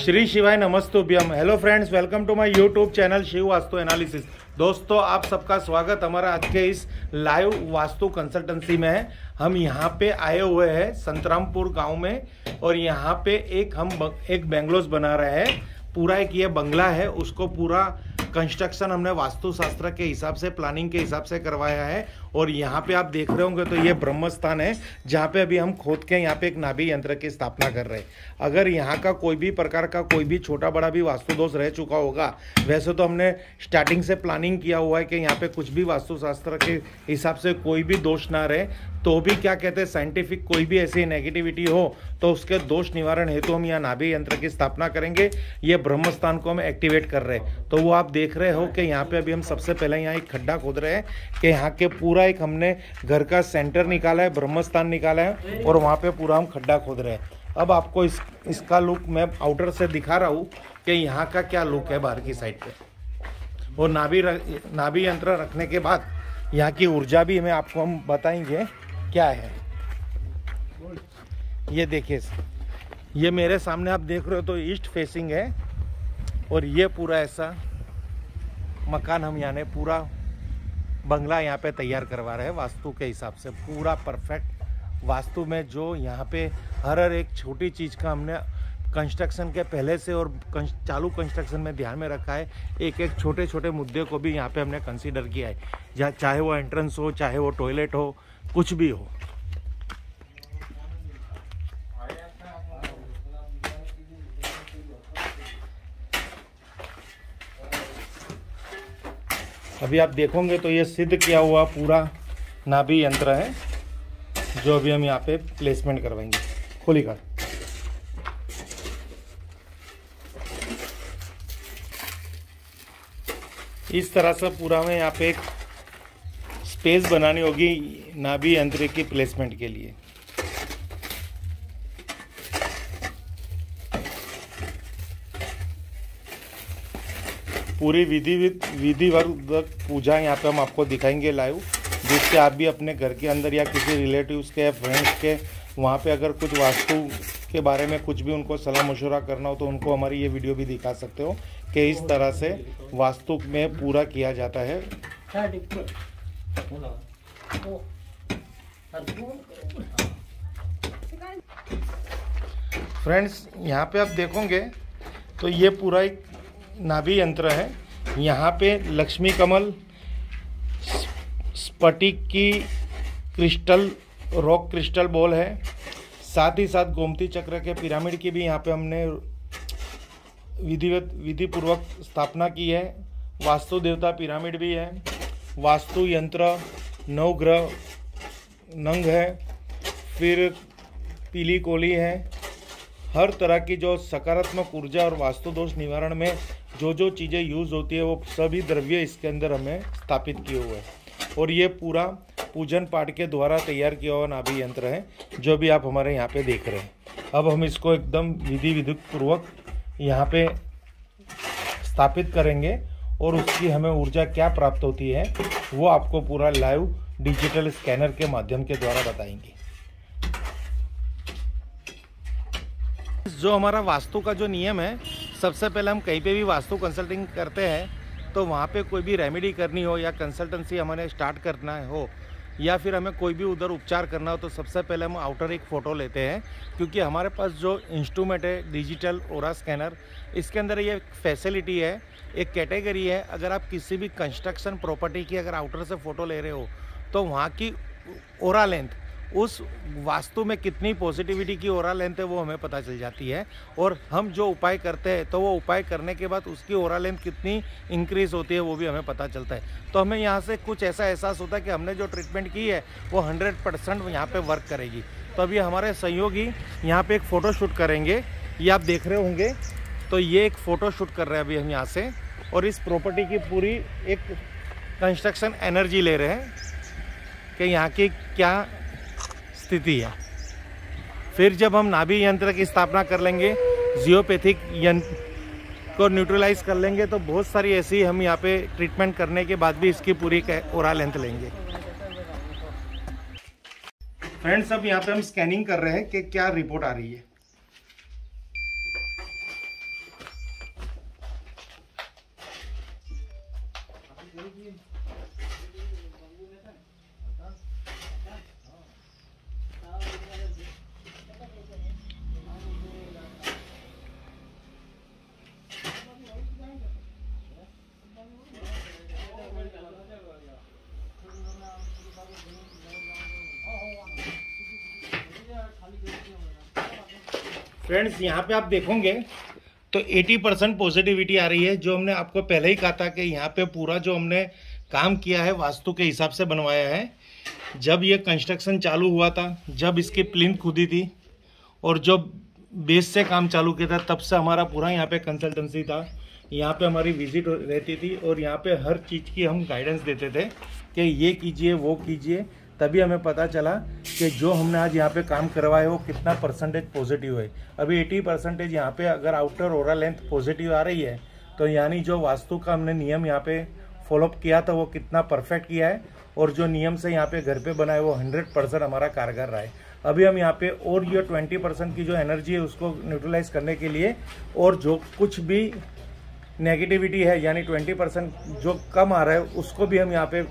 श्री शिवाय नमस्तुभ्यम। Hello friends, welcome to my YouTube channel Shiv Vastu analysis. दोस्तों, आप सबका स्वागत हमारा आज के इस लाइव वास्तु कंसल्टेंसी में है। हम यहाँ पे आए हुए हैं संतरामपुर गांव में और यहाँ पे एक बेंगलोस बना रहे हैं। पूरा एक ये बंगला है, उसको पूरा कंस्ट्रक्शन हमने वास्तुशास्त्र के हिसाब से, प्लानिंग के हिसाब से करवाया है। और यहाँ पे आप देख रहे होंगे तो ये ब्रह्म स्थान है, जहाँ पे अभी हम खोद के यहाँ पे एक नाभि यंत्र की स्थापना कर रहे हैं। अगर यहाँ का कोई भी प्रकार का कोई भी छोटा बड़ा भी वास्तु दोष रह चुका होगा, वैसे तो हमने स्टार्टिंग से प्लानिंग किया हुआ है कि यहाँ पे कुछ भी वास्तुशास्त्र के हिसाब से कोई भी दोष ना रहे, तो भी क्या कहते हैं साइंटिफिक कोई भी ऐसी नेगेटिविटी हो तो उसके दोष निवारण हेतु हम यहाँ नाभि यंत्र की स्थापना करेंगे। ये ब्रह्म स्थान को हम एक्टिवेट कर रहे हैं। तो वो आप देख रहे हो कि यहाँ पे अभी हम सबसे पहले यहाँ एक खड्डा खोद रहे हैं कि यहाँ के पूरा एक हमने घर का सेंटर निकाला है, ब्रह्म स्थान निकाला है और वहाँ पे पूरा हम खड्डा खोद रहे हैं। अब आपको इसका लुक मैं आउटर से दिखा रहा हूँ कि यहाँ का क्या लुक है बाहर की साइड पे। और नाभि यंत्र रखने के बाद यहाँ की ऊर्जा भी आपको हम बताएंगे क्या है। ये देखिए, ये मेरे सामने आप देख रहे हो तो ईस्ट फेसिंग है और ये पूरा ऐसा मकान हम यानी पूरा बंगला यहाँ पे तैयार करवा रहे हैं वास्तु के हिसाब से। पूरा परफेक्ट वास्तु में जो यहाँ पे हर एक छोटी चीज़ का हमने कंस्ट्रक्शन के पहले से और चालू कंस्ट्रक्शन में ध्यान में रखा है। एक एक छोटे छोटे मुद्दे को भी यहाँ पे हमने कंसीडर किया है, चाहे वो एंट्रेंस हो, चाहे वो टॉयलेट हो, कुछ भी हो। अभी आप देखोगे तो ये सिद्ध किया हुआ पूरा नाभि यंत्र है जो अभी हम यहाँ पे प्लेसमेंट करवाएंगे। खोली कर। इस तरह से पूरा हमें यहाँ पे एक स्पेस बनानी होगी नाभि यंत्र की प्लेसमेंट के लिए। पूरी विधिवत पूजा यहाँ पे हम आपको दिखाएंगे लाइव, जिससे आप भी अपने घर के अंदर या किसी रिलेटिव्स के या फ्रेंड्स के वहाँ पे अगर कुछ वास्तु के बारे में कुछ भी उनको सलाह मशवरा करना हो तो उनको हमारी ये वीडियो भी दिखा सकते हो कि इस तरह से वास्तु में पूरा किया जाता है। फ्रेंड्स, यहाँ पे आप देखोगे तो ये पूरा एक नाभि यंत्र है। यहाँ पे लक्ष्मी कमल, स्फटिक की क्रिस्टल, रॉक क्रिस्टल बॉल है। साथ ही साथ गोमती चक्र के पिरामिड की भी यहाँ पे हमने विधिपूर्वक स्थापना की है। वास्तु देवता पिरामिड भी है। वास्तु यंत्र, नवग्रह नंग है, फिर पीली कोली है। हर तरह की जो सकारात्मक ऊर्जा और वास्तु दोष निवारण में जो जो चीज़ें यूज़ होती है वो सभी द्रव्य इसके अंदर हमें स्थापित किए हुए हैं। और ये पूरा पूजन पाठ के द्वारा तैयार किया हुआ नाभि यंत्र है जो भी आप हमारे यहाँ पे देख रहे हैं। अब हम इसको एकदम विधिवत पूर्वक यहाँ पे स्थापित करेंगे और उसकी हमें ऊर्जा क्या प्राप्त होती है वो आपको पूरा लाइव डिजिटल स्कैनर के माध्यम के द्वारा बताएंगे। जो हमारा वास्तु का जो नियम है, सबसे पहले हम कहीं पे भी वास्तु कंसल्टिंग करते हैं तो वहाँ पे कोई भी रेमेडी करनी हो या कंसल्टेंसी हमें स्टार्ट करना हो या फिर हमें कोई भी उधर उपचार करना हो तो सबसे पहले हम आउटर एक फ़ोटो लेते हैं, क्योंकि हमारे पास जो इंस्ट्रूमेंट है डिजिटल ओरा स्कैनर, इसके अंदर ये फैसिलिटी है, एक कैटेगरी है। अगर आप किसी भी कंस्ट्रक्शन प्रॉपर्टी की अगर आउटर से फ़ोटो ले रहे हो तो वहाँ की ओरा लेंथ, उस वास्तु में कितनी पॉजिटिविटी की ओरा लेंथ है वो हमें पता चल जाती है। और हम जो उपाय करते हैं तो वो उपाय करने के बाद उसकी ओरा लेंथ कितनी इंक्रीज़ होती है वो भी हमें पता चलता है। तो हमें यहाँ से कुछ ऐसा एहसास होता है कि हमने जो ट्रीटमेंट की है वो 100% यहाँ पे वर्क करेगी। तो अभी हमारे सहयोगी यहाँ पे एक फ़ोटो शूट करेंगे, ये आप देख रहे होंगे। तो ये एक फ़ोटो शूट कर रहे हैं अभी हम यहाँ से और इस प्रॉपर्टी की पूरी एक कंस्ट्रक्शन एनर्जी ले रहे हैं कि यहाँ की क्या स्थिति है। फिर जब हम नाभि यंत्र की स्थापना कर लेंगे, जियोपैथिक यंत्र को न्यूट्रलाइज कर लेंगे, तो बहुत सारी ऐसी हम यहाँ पे ट्रीटमेंट करने के बाद भी इसकी पूरी ओरा लेंथ लेंगे। फ्रेंड्स, अब यहाँ पे हम स्कैनिंग कर रहे हैं कि क्या रिपोर्ट आ रही है। फ्रेंड्स यहाँ पे आप देखोगे तो 80% पॉजिटिविटी आ रही है। जो हमने आपको पहले ही कहा था कि यहाँ पे पूरा जो हमने काम किया है वास्तु के हिसाब से बनवाया है। जब ये कंस्ट्रक्शन चालू हुआ था, जब इसकी प्लिंथ खुदी थी और जो बेस से काम चालू किया था, तब से हमारा पूरा यहाँ पे कंसल्टेंसी था। यहाँ पे हमारी विजिट रहती थी और यहाँ पे हर चीज़ की हम गाइडेंस देते थे कि ये कीजिए वो कीजिए। तभी हमें पता चला कि जो हमने आज यहाँ पे काम करवाया वो कितना परसेंटेज पॉजिटिव है। अभी 80% यहाँ पे अगर आउटर ओरा लेंथ पॉजिटिव आ रही है तो यानी जो वास्तु का हमने नियम यहाँ पे फॉलोअप किया था वो कितना परफेक्ट किया है, और जो नियम से यहाँ पे घर पे बना है वो 100% हमारा कारगर रहा है। अभी हम यहाँ पे और ये 20% की जो एनर्जी है उसको न्यूट्रलाइज करने के लिए, और जो कुछ भी नेगेटिविटी है यानी 20% जो कम आ रहा है उसको भी हम यहाँ पे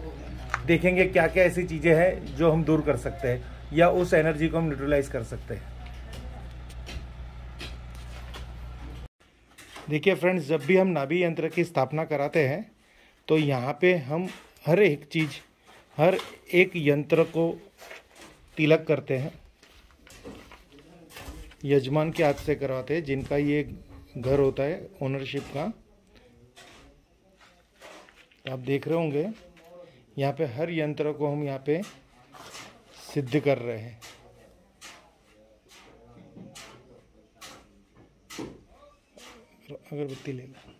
देखेंगे क्या क्या ऐसी चीज़ें हैं जो हम दूर कर सकते हैं या उस एनर्जी को हम न्यूट्रलाइज कर सकते हैं। देखिए फ्रेंड्स, जब भी हम नाभि यंत्र की स्थापना कराते हैं तो यहाँ पे हम हर एक चीज़, हर एक यंत्र को तिलक करते हैं। यजमान के हाथ से करवाते हैं, जिनका ये घर होता है ओनरशिप का। आप देख रहे होंगे यहाँ पे हर यंत्र को हम यहाँ पे सिद्ध कर रहे हैं। अगरबत्ती ले लो।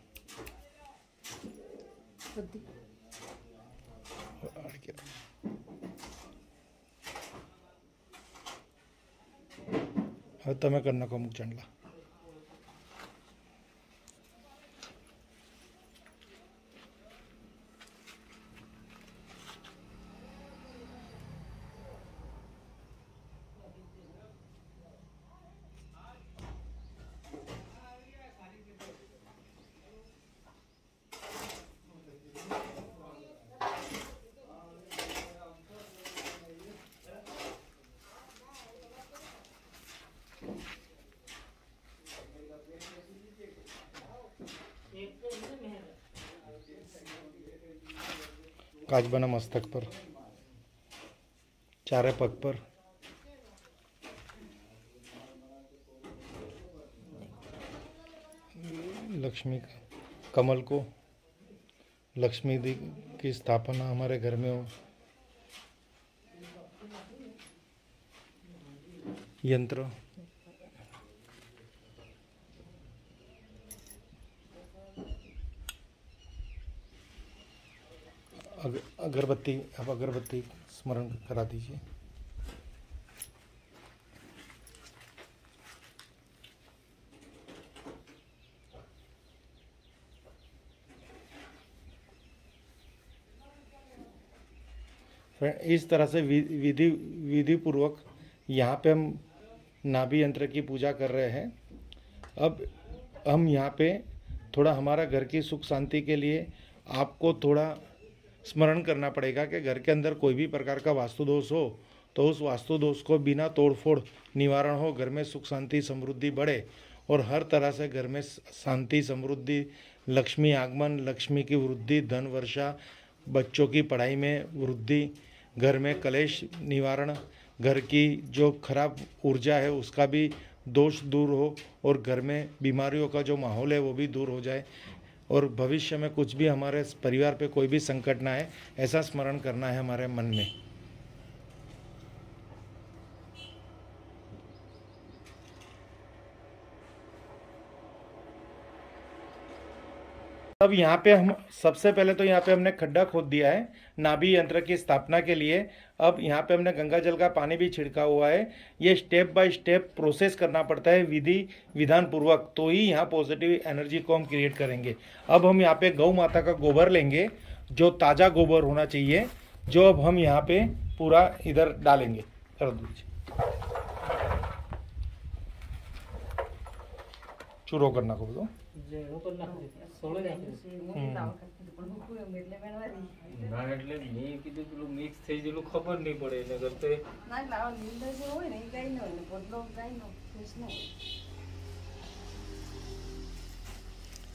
તમે કરી નાખો અમુક ચાંદલા। काजबाना मस्तक पर, चारे पग पर, लक्ष्मी कमल को, लक्ष्मी दी की स्थापना हमारे घर में हो। यंत्र अगरबत्ती, अब अगरबत्ती स्मरण करा दीजिए। इस तरह से विधि पूर्वक यहाँ पे हम नाभि यंत्र की पूजा कर रहे हैं। अब हम यहाँ पे थोड़ा हमारा घर की सुख शांति के लिए आपको थोड़ा स्मरण करना पड़ेगा कि घर के अंदर कोई भी प्रकार का वास्तु दोष हो तो उस वास्तु दोष को बिना तोड़फोड़ निवारण हो, घर में सुख शांति समृद्धि बढ़े और हर तरह से घर में शांति समृद्धि, लक्ष्मी आगमन, लक्ष्मी की वृद्धि, धन वर्षा, बच्चों की पढ़ाई में वृद्धि, घर में कलेश निवारण, घर की जो खराब ऊर्जा है उसका भी दोष दूर हो और घर में बीमारियों का जो माहौल है वो भी दूर हो जाए और भविष्य में कुछ भी हमारे परिवार पे कोई भी संकट ना आए, ऐसा स्मरण करना है हमारे मन में। अब यहाँ पे हम सबसे पहले तो यहाँ पे हमने खड्डा खोद दिया है नाभि यंत्र की स्थापना के लिए। अब यहाँ पे हमने गंगा जल का पानी भी छिड़का हुआ है। ये स्टेप बाय स्टेप प्रोसेस करना पड़ता है विधान पूर्वक, तो ही यहाँ पॉजिटिव एनर्जी को हम क्रिएट करेंगे। अब हम यहाँ पे गौ माता का गोबर लेंगे, जो ताज़ा गोबर होना चाहिए, जो अब हम यहाँ पे पूरा इधर डालेंगे। कर दीजिए, चूरो करना को दो। खबर नहीं पड़े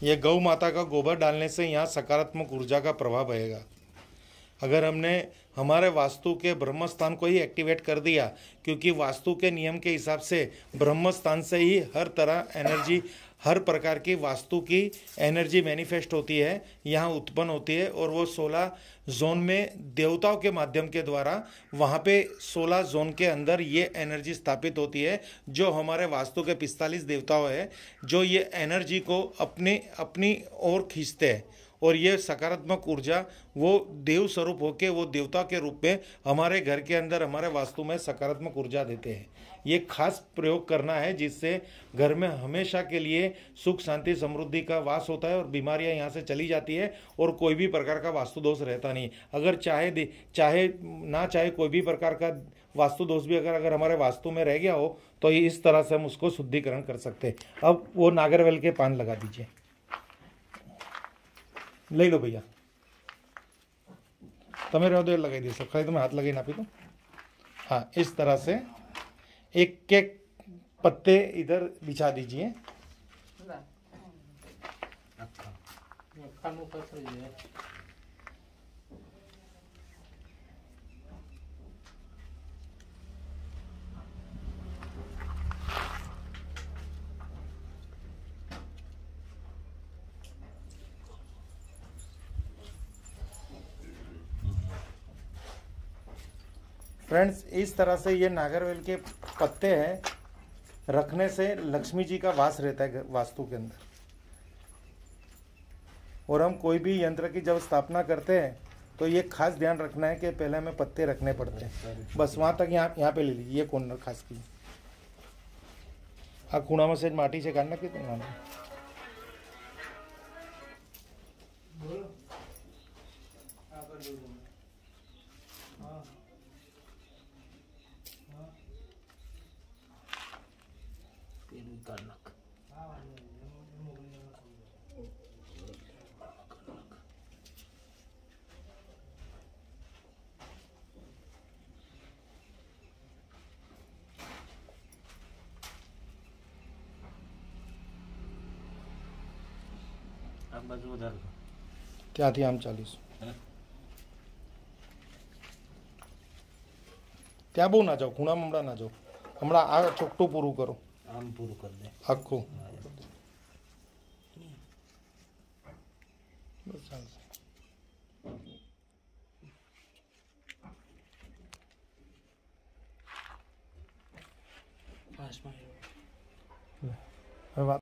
ये गौ माता का गोबर डालने से यहाँ सकारात्मक ऊर्जा का प्रभाव रहेगा। अगर हमने हमारे वास्तु के ब्रह्म स्थान को ही एक्टिवेट कर दिया, क्योंकि वास्तु के नियम के हिसाब से ब्रह्म स्थान से ही हर तरह एनर्जी, हर प्रकार की वास्तु की एनर्जी मैनिफेस्ट होती है, यहाँ उत्पन्न होती है। और वो 16 जोन में देवताओं के माध्यम के द्वारा वहाँ पे 16 जोन के अंदर ये एनर्जी स्थापित होती है, जो हमारे वास्तु के 45 देवताओं है, जो ये एनर्जी को अपनी ओर खींचते हैं। और ये सकारात्मक ऊर्जा वो देव स्वरूप होके वो देवता के रूप में हमारे घर के अंदर, हमारे वास्तु में सकारात्मक ऊर्जा देते हैं। ये खास प्रयोग करना है जिससे घर में हमेशा के लिए सुख शांति समृद्धि का वास होता है और बीमारियां यहाँ से चली जाती है और कोई भी प्रकार का वास्तु दोष रहता नहीं। अगर चाहे कोई भी प्रकार का वास्तु दोष भी अगर हमारे वास्तु में रह गया हो तो इस तरह से हम उसको शुद्धिकरण कर सकते हैं। अब वो नागरवेल के पान लगा दीजिए, ले लो भैया, તમે રહ્યો તો લગાવી દેશો, ખાલી તમે હાથ લગાવીને આપી દો। हाँ, इस तरह से एक एक पत्ते इधर बिछा दीजिए। फ्रेंड्स, इस तरह से ये नागरवेल के पत्ते हैं, रखने से लक्ष्मी जी का वास रहता है वास्तु के अंदर। और हम कोई भी यंत्र की जब स्थापना करते हैं तो ये खास ध्यान रखना है कि पहले हमें पत्ते रखने पड़ते हैं। बस वहाँ तक, यहाँ पे ले लीजिए, ये कॉर्नर खास की आ खूणा में से माटी से काटना कि ત્યાંથી આમ 40 ત્યાં બહુ ના જાઓ, ખૂણામાં હમણાં ના જાઓ, હમણાં આ ચોકટું પૂરું કરો, આમ પૂરું કરી દે આખું, બસ ચાલશે। હવે વાત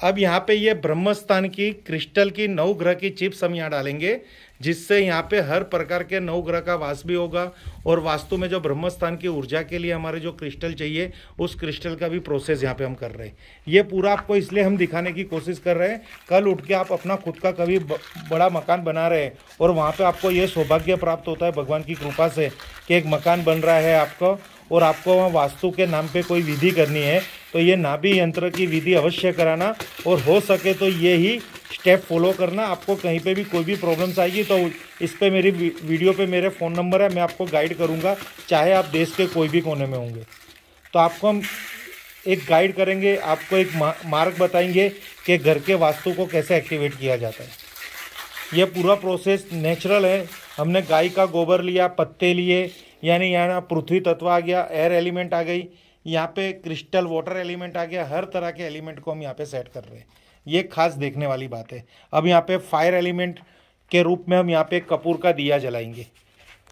अब यहाँ पे ये ब्रह्मस्थान की क्रिस्टल की 9 ग्रह की चिप्स हम यहाँ डालेंगे, जिससे यहाँ पे हर प्रकार के 9 ग्रह का वास भी होगा। और वास्तु में जो ब्रह्मस्थान की ऊर्जा के लिए हमारे जो क्रिस्टल चाहिए, उस क्रिस्टल का भी प्रोसेस यहाँ पे हम कर रहे हैं। ये पूरा आपको इसलिए हम दिखाने की कोशिश कर रहे हैं, कल उठ के आप अपना खुद का कभी बड़ा मकान बना रहे हैं और वहाँ पर आपको ये सौभाग्य प्राप्त होता है भगवान की कृपा से कि एक मकान बन रहा है आपको, और आपको वहाँ वास्तु के नाम पे कोई विधि करनी है तो ये नाभि यंत्र की विधि अवश्य कराना, और हो सके तो ये ही स्टेप फॉलो करना। आपको कहीं पे भी कोई भी प्रॉब्लम्स आएगी तो इस पे मेरी वीडियो पे मेरे फ़ोन नंबर है, मैं आपको गाइड करूँगा, चाहे आप देश के कोई भी कोने में होंगे। तो आपको हम एक गाइड करेंगे, आपको एक मार्ग बताएंगे कि घर के वास्तु को कैसे एक्टिवेट किया जाता है। ये पूरा प्रोसेस नेचुरल है। हमने गाय का गोबर लिया, पत्ते लिए, यानी यहाँ पृथ्वी तत्व आ गया, एयर एलिमेंट आ गई, यहाँ पे क्रिस्टल वाटर एलिमेंट आ गया, हर तरह के एलिमेंट को हम यहाँ पे सेट कर रहे हैं। ये खास देखने वाली बात है। अब यहाँ पे फायर एलिमेंट के रूप में हम यहाँ पे कपूर का दिया जलाएंगे।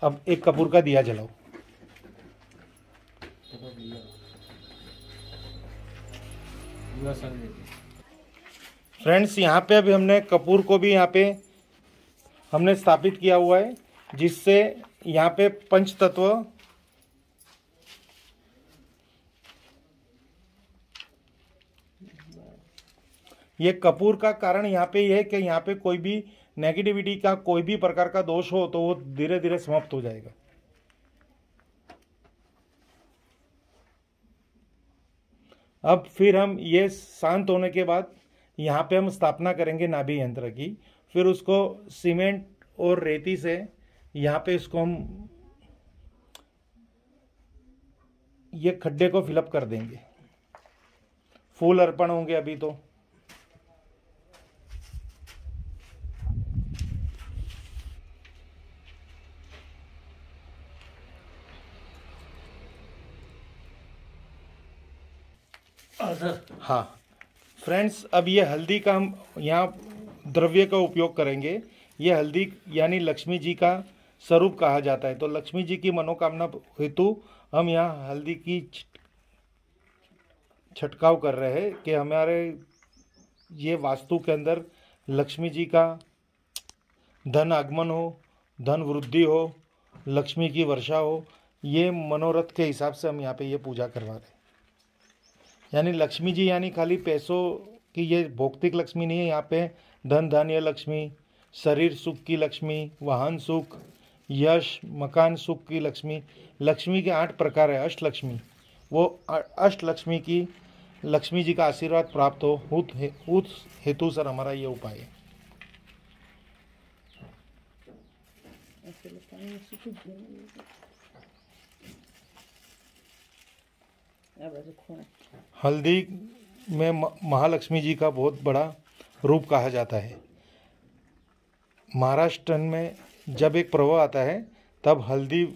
अब एक कपूर का दिया जलाओ। फ्रेंड्स, यहाँ पे अभी हमने कपूर को भी यहाँ पे हमने स्थापित किया हुआ है, जिससे यहाँ पे पंच तत्व ये कपूर का कारण यहाँ पे यह है कि यहाँ पे कोई भी नेगेटिविटी का कोई भी प्रकार का दोष हो तो वो धीरे धीरे समाप्त हो जाएगा। अब फिर हम ये शांत होने के बाद यहाँ पे हम स्थापना करेंगे नाभि यंत्र की। फिर उसको सीमेंट और रेती से यहाँ पे इसको हम ये खड्डे को फिलअप कर देंगे। फूल अर्पण होंगे अभी तो। हाँ फ्रेंड्स, अब ये हल्दी का हम यहाँ द्रव्य का उपयोग करेंगे। ये हल्दी यानी लक्ष्मी जी का स्वरूप कहा जाता है, तो लक्ष्मी जी की मनोकामना हेतु हम यहाँ हल्दी की छिड़काव कर रहे हैं कि हमारे ये वास्तु के अंदर लक्ष्मी जी का धन आगमन हो, धन वृद्धि हो, लक्ष्मी की वर्षा हो। ये मनोरथ के हिसाब से हम यहाँ पे ये पूजा करवा रहे हैं। यानी लक्ष्मी जी यानी खाली पैसों की ये भौतिक लक्ष्मी नहीं है, यहाँ पे धन धान्य लक्ष्मी, शरीर सुख की लक्ष्मी, वाहन सुख, यश मकान सुख की लक्ष्मी। लक्ष्मी के 8 प्रकार है अष्टलक्ष्मी। वो अष्टलक्ष्मी की लक्ष्मी जी का आशीर्वाद प्राप्त हो उस हेतु सर हमारा ये उपाय है। हल्दी में महालक्ष्मी जी का बहुत बड़ा रूप कहा जाता है। महाराष्ट्र में जब एक पर्व आता है तब हल्दी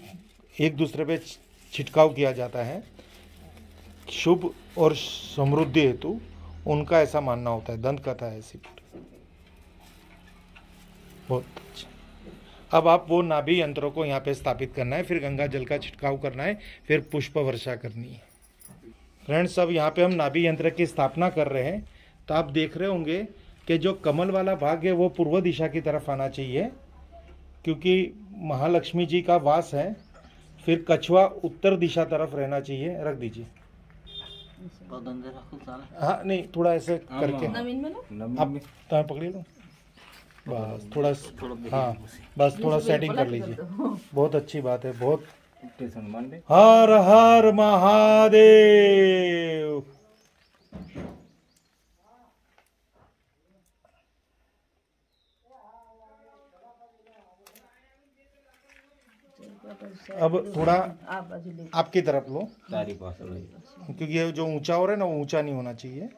एक दूसरे पे छिड़काव किया जाता है, शुभ और समृद्धि हेतु उनका ऐसा मानना होता है। दंत कथा है ऐसी। बहुत अच्छा। अब आप वो नाभि यंत्रों को यहाँ पे स्थापित करना है, फिर गंगा जल का छिड़काव करना है, फिर पुष्प वर्षा करनी है। फ्रेंड्स, अब यहाँ पे हम नाभि यंत्र की स्थापना कर रहे हैं। तो आप देख रहे होंगे कि जो कमल वाला भाग है वो पूर्व दिशा की तरफ आना चाहिए, क्योंकि महालक्ष्मी जी का वास है। फिर कछुआ उत्तर दिशा तरफ रहना चाहिए। रख दीजिए। हाँ नहीं, थोड़ा ऐसे करके आप तो पकड़ी लो बस, थोड़ा हाँ बस थोड़ा सेटिंग कर लीजिए। बहुत अच्छी बात है। बहुत हर हर महादेव। अब थोड़ा आपकी तरफ लो, क्योंकि ये जो ऊंचा हो रहा है ना वो ऊंचा नहीं होना चाहिए।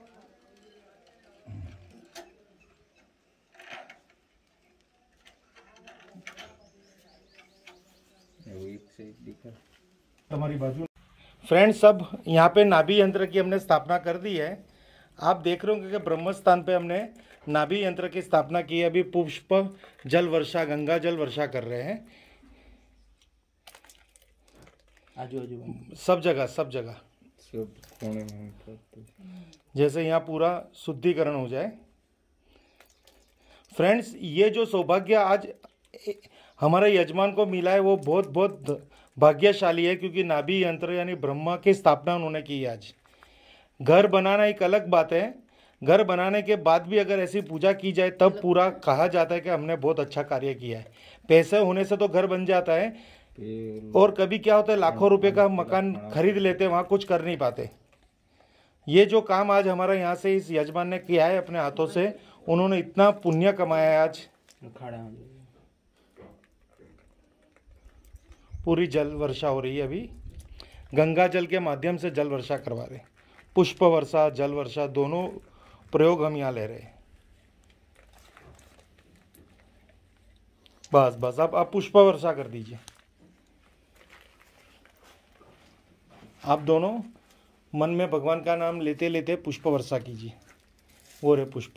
हमारी बाजू। फ्रेंड्स, अब यहाँ पे नाभि यंत्र की हमने स्थापना कर दी है। आप देख रहे होंगे कि ब्रह्म स्थान पे हमने नाभि यंत्र की स्थापना की है। अभी पुष्प जल वर्षा, गंगा जल वर्षा कर रहे हैं आजू आजू सब जगह जैसे यहाँ पूरा शुद्धिकरण हो जाए। फ्रेंड्स, ये जो सौभाग्य आज हमारे यजमान को मिला है वो बहुत बहुत भाग्यशाली है, क्योंकि नाभि यंत्र यानी ब्रह्मा की स्थापना उन्होंने की है आज। घर बनाना एक अलग बात है, घर बनाने के बाद भी अगर ऐसी पूजा की जाए तब पूरा कहा जाता है कि हमने बहुत अच्छा कार्य किया है। पैसे होने से तो घर बन जाता है, और कभी क्या होता है लाखों रुपए का मकान खरीद लेते हैं, वहाँ कुछ कर नहीं पाते। ये जो काम आज हमारा यहाँ से इस यजमान ने किया है अपने हाथों से, उन्होंने इतना पुण्य कमाया है। आज पूरी जल वर्षा हो रही है। अभी गंगा जल के माध्यम से जल वर्षा करवा रहे। पुष्प वर्षा, जल वर्षा दोनों प्रयोग हम यहाँ ले रहे हैं। बस बस आप पुष्प वर्षा कर दीजिए। आप दोनों मन में भगवान का नाम लेते लेते पुष्प वर्षा कीजिए। वो रे पुष्प।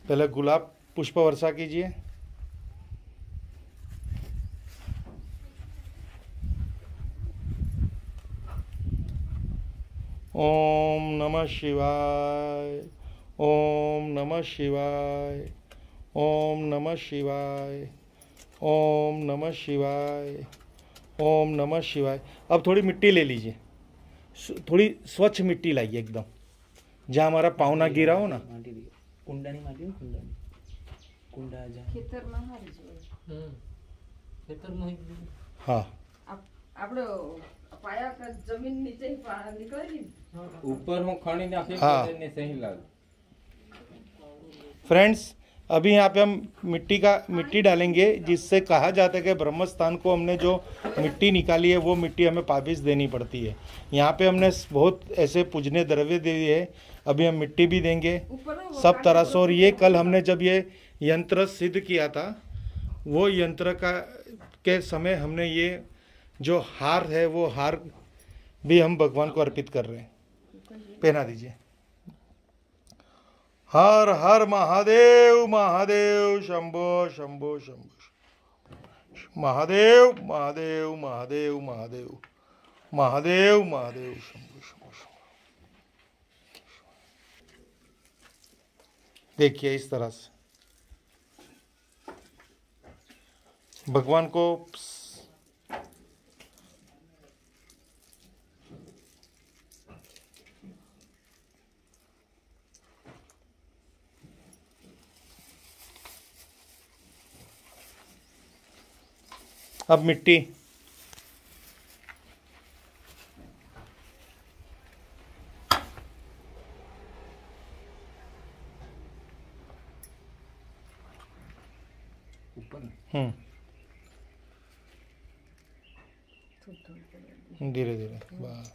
पहले गुलाब पुष्प वर्षा कीजिए। ओम नमः शिवाय, ओम नमः शिवाय, ओम नमः शिवाय, ओम नमः शिवाय, ओम नमः शिवाय। अब थोड़ी मिट्टी ले लीजिए, थोड़ी स्वच्छ मिट्टी लाइए एकदम, जहाँ हमारा पावना गिरा हो ना। कुंडानी माटी कुंडानी कुंडा जा खेतर में हारी जो खेतर में हाँ આપણે પાયા का जमीन नीचे ही निकलेगी ऊपर હું खणी नाखी ने सही लाग। फ्रेंड्स, अभी यहाँ पे हम मिट्टी डालेंगे, जिससे कहा जाता है कि ब्रह्म स्थान को हमने जो मिट्टी निकाली है वो मिट्टी हमें वापिस देनी पड़ती है। यहाँ पे हमने बहुत ऐसे पूजनीय द्रव्य दिए है, अभी हम मिट्टी भी देंगे सब तरह से। और ये कल हमने जब ये यंत्र सिद्ध किया था, वो यंत्र के समय हमने ये जो हार है वो हार भी हम भगवान को अर्पित कर रहे हैं। पहना दीजिए। हर हर महादेव महादेव शंभो शंभो शंभो महादेव महादेव महादेव महादेव महादेव महादेव शंभो शंभो शंभो। देखिए इस तरह से भगवान को अब मिट्टी धीरे धीरे बस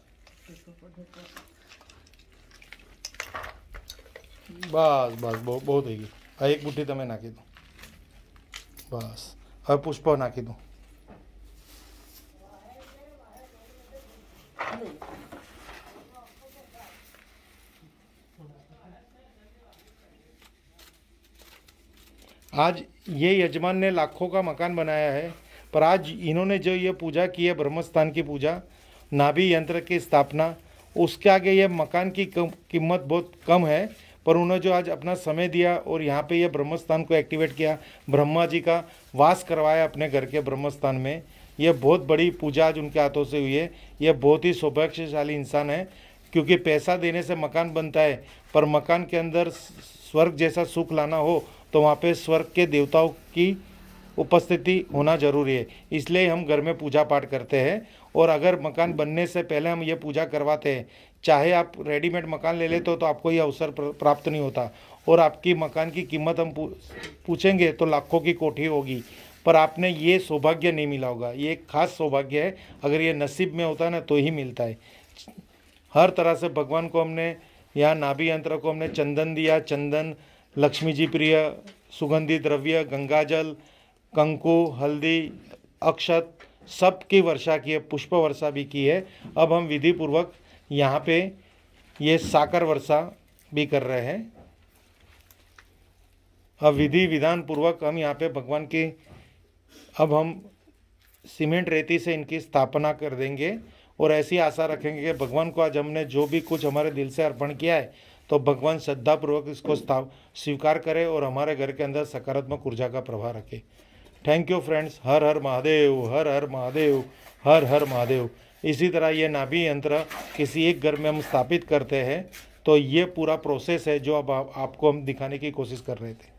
बस बहुत है। एक मुट्ठी तमे नाखी दो बस। હવે પુષ્પ નાખી દો। आज ये यजमान ने लाखों का मकान बनाया है, पर आज इन्होंने जो ये पूजा की है ब्रह्मस्थान की पूजा, नाभि यंत्र की स्थापना, उसके आगे ये मकान की कीमत बहुत कम है, पर उन्होंने जो आज अपना समय दिया और यहाँ पे ये ब्रह्मस्थान को एक्टिवेट किया, ब्रह्मा जी का वास करवाया अपने घर के ब्रह्मस्थान में, ये बहुत बड़ी पूजा आज उनके हाथों से हुई है। ये बहुत ही सौभाग्यशाली इंसान है, क्योंकि पैसा देने से मकान बनता है, पर मकान के अंदर स्वर्ग जैसा सुख लाना हो तो वहाँ पे स्वर्ग के देवताओं की उपस्थिति होना जरूरी है। इसलिए हम घर में पूजा पाठ करते हैं, और अगर मकान बनने से पहले हम ये पूजा करवाते हैं, चाहे आप रेडीमेड मकान ले लेते हो तो आपको ये अवसर प्राप्त नहीं होता, और आपकी मकान की कीमत हम पूछेंगे तो लाखों की कोठी होगी, पर आपने ये सौभाग्य नहीं मिला होगा। ये एक खास सौभाग्य है, अगर ये नसीब में होता है ना तो ही मिलता है। हर तरह से भगवान को हमने यहाँ नाभि यंत्र को हमने चंदन दिया, चंदन, लक्ष्मी जी प्रिय सुगंधित द्रव्य, गंगाजल, कंकु, हल्दी, अक्षत सब की वर्षा की है, पुष्प वर्षा भी की है। अब हम विधि पूर्वक यहाँ पे ये साकर वर्षा भी कर रहे हैं। अब विधि विधान पूर्वक हम यहाँ पे भगवान की अब हम सीमेंट रेती से इनकी स्थापना कर देंगे, और ऐसी आशा रखेंगे कि भगवान को आज हमने जो भी कुछ हमारे दिल से अर्पण किया है तो भगवान श्रद्धापूर्वक इसको स्वीकार करे और हमारे घर के अंदर सकारात्मक ऊर्जा का प्रभाव रखे। Thank you friends. हर हर महादेव, हर हर महादेव, हर हर महादेव। इसी तरह ये नाभि यंत्र किसी एक घर में हम स्थापित करते हैं, तो ये पूरा प्रोसेस है जो अब आपको हम दिखाने की कोशिश कर रहे थे।